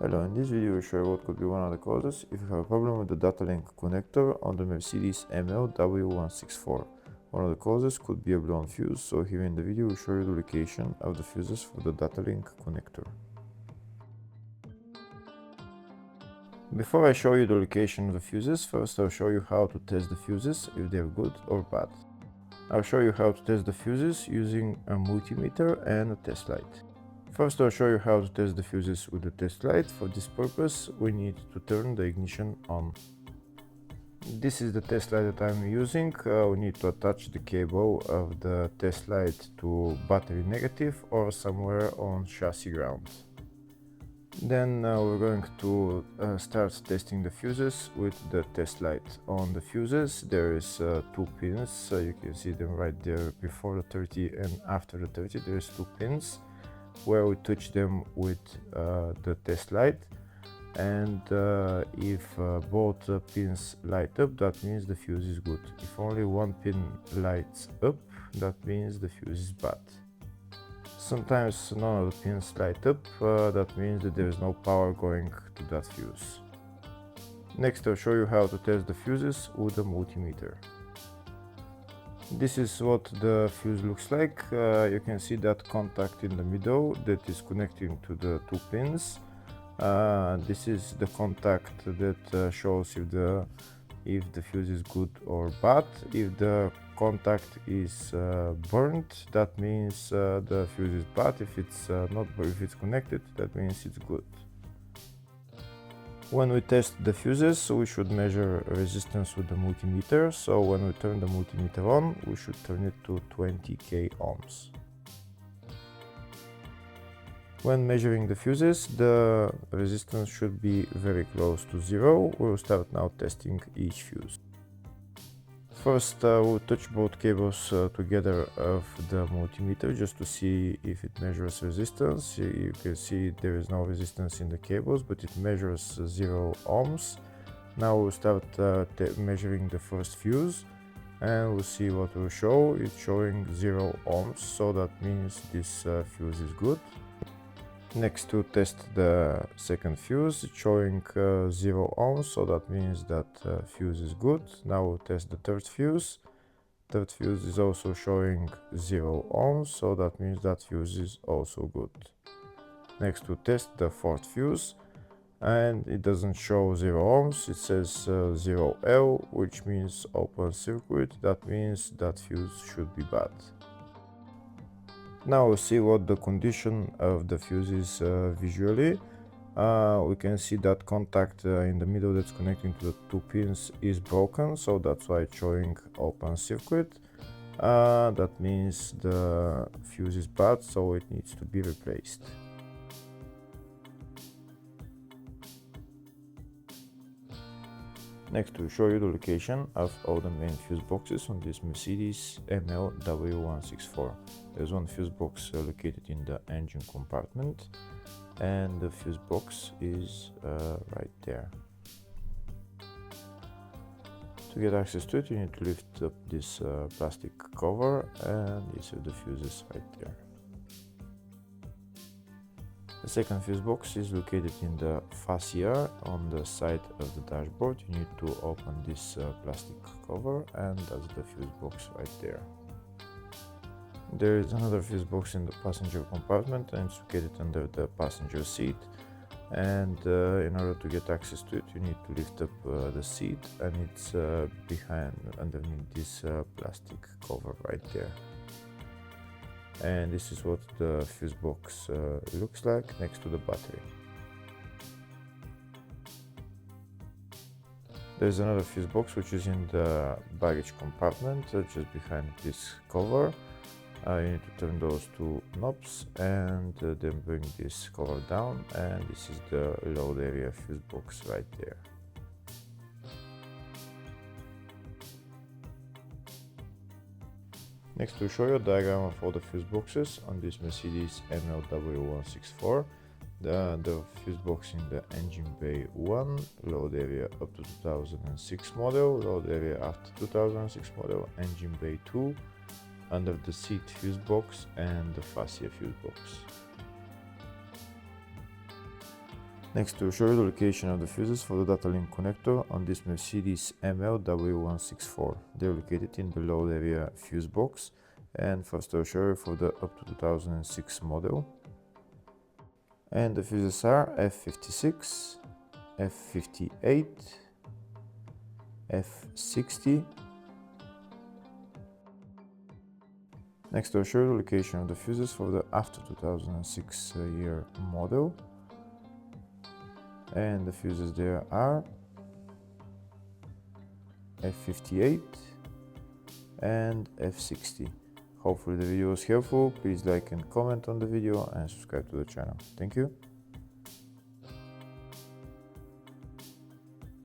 Hello, in this video we'll show you what could be one of the causes if you have a problem with the Datalink connector on the Mercedes ML164. One of the causes could be a blown fuse, so here in the video we'll show you the location of the fuses for the Datalink connector. Before I show you the location of the fuses, first I'll show you how to test the fuses, if they're good or bad. I'll show you how to test the fuses using a multimeter and a test light. First I'll show you how to test the fuses with the test light. For this purpose we need to turn the ignition on. This is the test light that I'm using. We need to attach the cable of the test light to battery negative or somewhere on chassis ground. Then we're going to start testing the fuses with the test light. On the fuses there is 2 pins, you can see them right there before the 30 and after the 30 there's 2 pins where we touch them with the test light, and if both pins light up, that means the fuse is good. If only one pin lights up, that means the fuse is bad. Sometimes none of the pins light up, that means that there is no power going to that fuse. Next I'll show you how to test the fuses with a multimeter. This is what the fuse looks like. You can see that contact in the middle that is connecting to the 2 pins. This is the contact that shows if the fuse is good or bad. If the contact is burnt, that means the fuse is bad. If it's not, if it's connected, that means it's good. When we test the fuses, we should measure resistance with the multimeter. So when we turn the multimeter on, we should turn it to 20k ohms. When measuring the fuses, the resistance should be very close to 0. We'll start now testing each fuse. First we'll touch both cables together of the multimeter just to see if it measures resistance. You can see there is no resistance in the cables, but it measures 0 ohms. Now we'll start measuring the first fuse and we'll see what will show. It's showing 0 ohms, so that means this fuse is good. Next to test the second fuse, it's showing 0 ohms, so that means that fuse is good. Now we'll test the third fuse. Third fuse is also showing 0 ohms, so that means that fuse is also good. Next we'll test the fourth fuse, and it doesn't show 0 ohms, it says 0L, which means open circuit. That means that fuse should be bad. Now we'll see what the condition of the fuse is visually. We can see that contact in the middle that's connecting to the 2 pins is broken, so that's why it's showing open circuit. That means the fuse is bad, so it needs to be replaced. Next we'll show you the location of all the main fuse boxes on this Mercedes ML164. There's one fuse box located in the engine compartment, and the fuse box is right there. To get access to it, you need to lift up this plastic cover, and these are the fuses right there. The second fuse box is located in the fascia on the side of the dashboard. You need to open this plastic cover, and that's the fuse box right there. There is another fuse box in the passenger compartment, and it's located under the passenger seat. And in order to get access to it, you need to lift up the seat, and it's underneath this plastic cover right there. And this is what the fuse box looks like next to the battery. There's another fuse box which is in the baggage compartment just behind this cover. You need to turn those 2 knobs and then bring this cover down, and this is the load area fuse box right there. Next we'll show you a diagram of all the fuse boxes on this Mercedes ML164. The fuse box in the engine bay 1, load area up to 2006 model, load area after 2006 model, engine bay 2, under the seat fuse box, and the fascia fuse box. Next, to show you the location of the fuses for the Datalink connector on this Mercedes ML164. They're located in below the area fuse box. And first I'll show you for the up to 2006 model. And the fuses are F56, F58, F60. Next I'll show you the location of the fuses for the after 2006 year model. And the fuses there are F58 and F60. Hopefully the video was helpful. Please like and comment on the video and subscribe to the channel. Thank you.